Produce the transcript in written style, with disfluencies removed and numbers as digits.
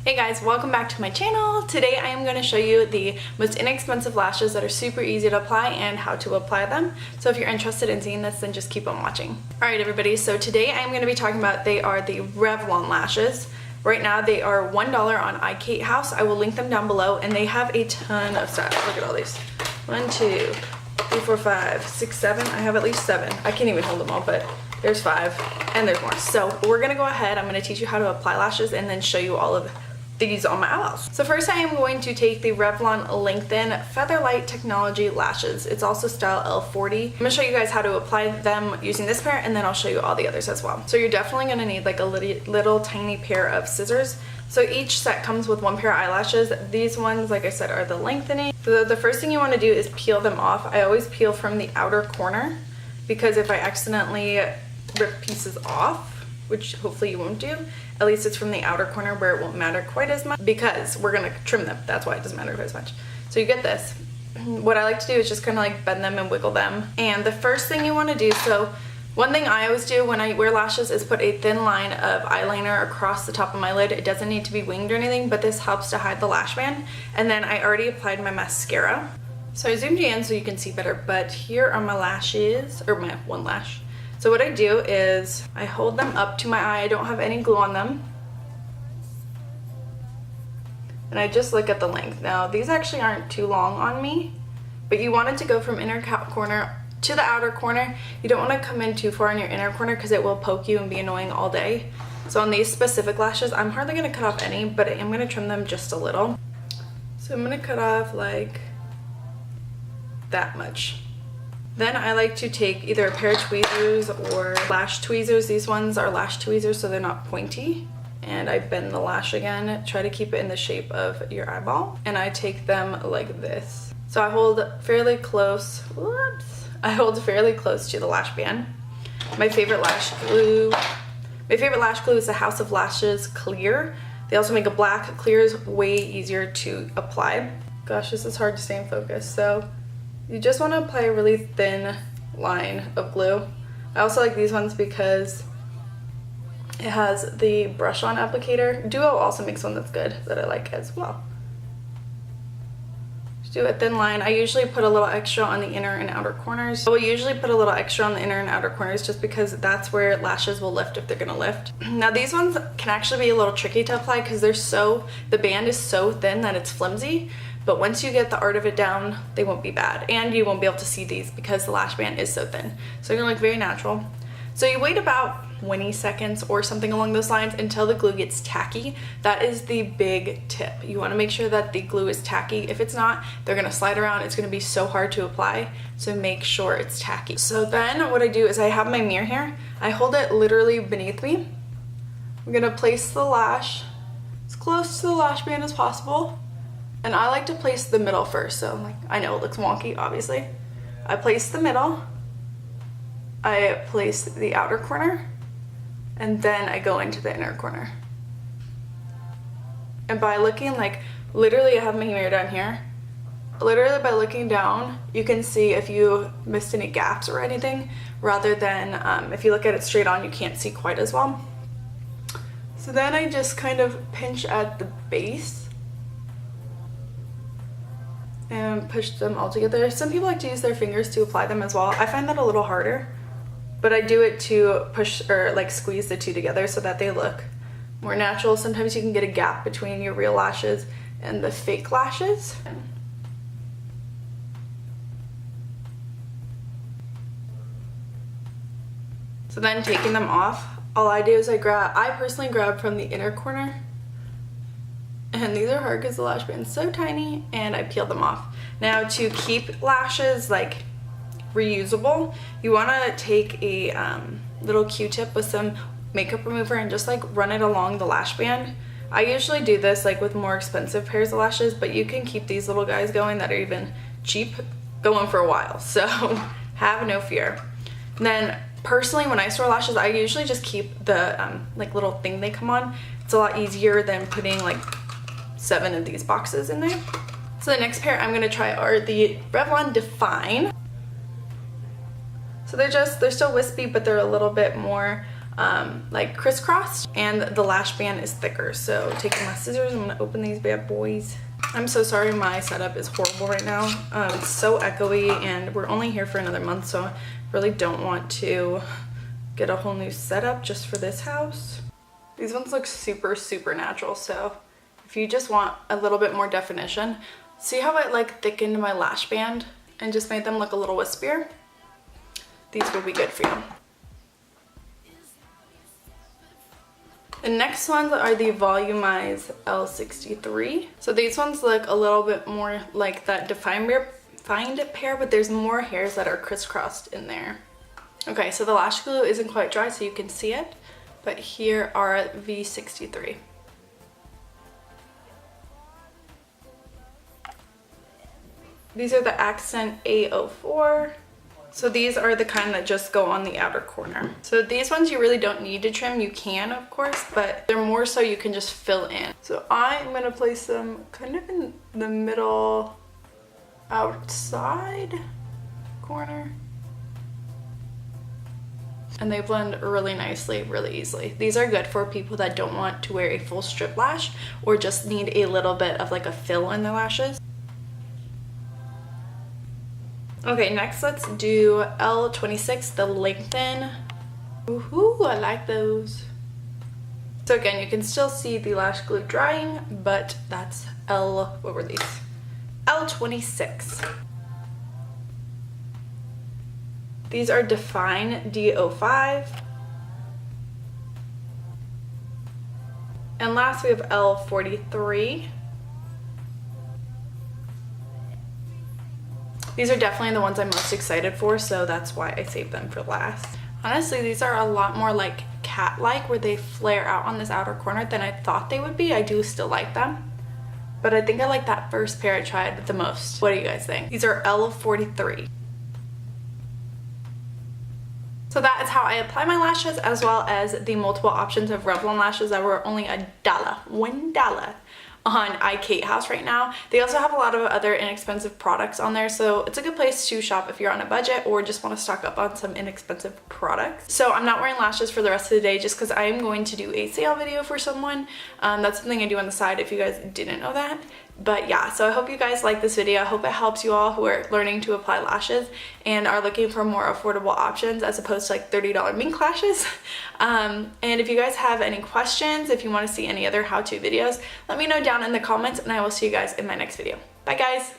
Hey guys, welcome back to my channel. Today I am going to show you the most inexpensive lashes that are super easy to apply and how to apply them. So if you're interested in seeing this, then just keep on watching. Alright everybody, so today I'm going to be talking about, they are the Revlon lashes. Right now they are $1 on ikatehouse. I will link them down below and they have a ton of stuff. Look at all these. 1, 2, 3, 4, 5, 6, 7. I have at least 7. I can't even hold them all, but there's 5 and there's more. So we're going to go ahead. I'm going to teach you how to apply lashes and then show you all of these on my eyebrows. So first I am going to take the Revlon Lengthen Featherlight Technology Lashes. It's also style L40. I'm gonna show you guys how to apply them using this pair and then I'll show you all the others as well. So you're definitely gonna need like a little tiny pair of scissors. So each set comes with 1 pair of eyelashes. These ones, like I said, are the lengthening. So the first thing you wanna do is peel them off. I always peel from the outer corner because if I accidentally rip pieces off, which hopefully you won't do, at least it's from the outer corner where it won't matter quite as much because we're gonna trim them. That's why it doesn't matter quite as much. So you get this. What I like to do is just kind of like bend them and wiggle them. And the first thing you want to do, so one thing I always do when I wear lashes is put a thin line of eyeliner across the top of my lid. It doesn't need to be winged or anything, but this helps to hide the lash band. And then I already applied my mascara. So I zoomed you in so you can see better, but here are my lashes, or my one lash. So what I do is I hold them up to my eye. I don't have any glue on them. And I just look at the length. Now these actually aren't too long on me, but you want it to go from inner corner to the outer corner. You don't want to come in too far in your inner corner because it will poke you and be annoying all day. So on these specific lashes, I'm hardly going to cut off any, but I am going to trim them just a little. So I'm going to cut off like that much. Then I like to take either a pair of tweezers or lash tweezers. These ones are lash tweezers so they're not pointy. And I bend the lash again, try to keep it in the shape of your eyeball. And I take them like this. So I hold fairly close, I hold fairly close to the lash band. My favorite lash glue is the House of Lashes Clear. They also make a black. Clear is way easier to apply. Gosh, this is hard to stay in focus. So you just want to apply a really thin line of glue. I also like these ones because it has the brush on applicator. Duo also makes one that's good that I like as well. Just do a thin line. I usually put a little extra on the inner and outer corners. I will usually put a little extra on the inner and outer corners just because that's where lashes will lift if they're gonna lift. Now these ones can actually be a little tricky to apply because the band is so thin that it's flimsy. But once you get the art of it down, they won't be bad. And you won't be able to see these because the lash band is so thin. So they're gonna look very natural. So you wait about 20 seconds or something along those lines until the glue gets tacky. That is the big tip. You wanna make sure that the glue is tacky. If it's not, they're gonna slide around. It's gonna be so hard to apply. So make sure it's tacky. So then what I do is I have my mirror here. I hold it literally beneath me. I'm gonna place the lash as close to the lash band as possible. And I like to place the middle first, so like I know it looks wonky, obviously. I place the middle, I place the outer corner, and then I go into the inner corner. And by looking like, literally I have my mirror down here. Literally by looking down, you can see if you missed any gaps or anything, rather than if you look at it straight on, you can't see quite as well. So then I just kind of pinch at the base and push them all together. Some people like to use their fingers to apply them as well. I find that a little harder, but I do it to push or like squeeze the two together so that they look more natural. Sometimes you can get a gap between your real lashes and the fake lashes. So then taking them off, all I do is I personally grab from the inner corner. And these are hard because the lash band is so tiny, and I peel them off. Now to keep lashes like reusable, you want to take a little Q-tip with some makeup remover and just like run it along the lash band. I usually do this like with more expensive pairs of lashes, but you can keep these little guys going that are even cheap going for a while, so have no fear. And then personally, when I store lashes, I usually just keep the like little thing they come on. It's a lot easier than putting like 7 of these boxes in there. So the next pair I'm gonna try are the Revlon Define. So they're still wispy, but they're a little bit more like crisscrossed, and the lash band is thicker. So taking my scissors, I'm gonna open these bad boys. I'm so sorry my setup is horrible right now. It's so echoey, and we're only here for another month, so I really don't want to get a whole new setup just for this house. These ones look super, super natural, so if you just want a little bit more definition, see how it like thickened my lash band and just made them look a little wispier? These will be good for you. The next ones are the Volumize L63. So these ones look a little bit more like that defined pair, but there's more hairs that are crisscrossed in there. Okay, so the lash glue isn't quite dry so you can see it, but here are V63. These are the Accent A04. So these are the kind that just go on the outer corner. So these ones you really don't need to trim. You can, of course, but they're more so you can just fill in. So I'm gonna place them kind of in the middle outside corner. And they blend really nicely, really easily. These are good for people that don't want to wear a full strip lash or just need a little bit of like a fill in their lashes. Okay, next let's do L26, the lengthen. Woohoo, I like those. So again, you can still see the lash glue drying, but that's what were these? L26. These are Define D05. And last we have L43. These are definitely the ones I'm most excited for, so that's why I saved them for last. Honestly, these are a lot more like cat-like, where they flare out on this outer corner than I thought they would be. I do still like them, but I think I like that first pair I tried the most. What do you guys think? These are L43. So that is how I apply my lashes, as well as the multiple options of Revlon lashes that were only $1 on ikatehouse right now. They also have a lot of other inexpensive products on there, so it's a good place to shop if you're on a budget or just want to stock up on some inexpensive products. So I'm not wearing lashes for the rest of the day just because I am going to do a sale video for someone. That's something I do on the side if you guys didn't know that. But yeah, so I hope you guys like this video. I hope it helps you all who are learning to apply lashes and are looking for more affordable options as opposed to like $30 mink lashes. And if you guys have any questions, if you want to see any other how-to videos, let me know down in the comments, and I will see you guys in my next video. Bye guys!